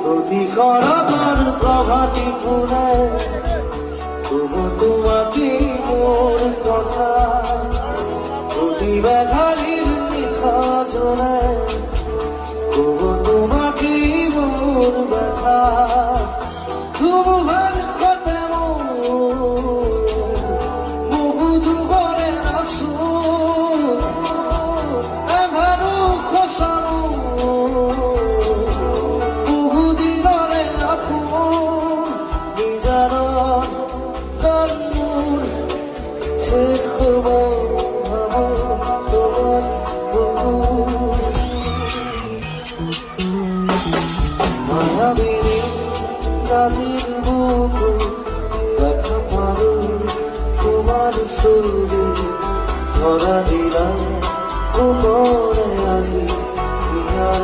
প্রতিকরতার প্রভাতি ফুলে তবু তোমাকে মোর কথা প্রতিবাঘালির নিশা জোরে তবু তোমাকে মোর ব্যথা তুমি ভান কথা বহু যুগরে নাচো এঘারো খসানো মায়াবিনী রাতের বুকু দেখা পারো তোমার ছবি ধরা দিলাম উপরে আগে আর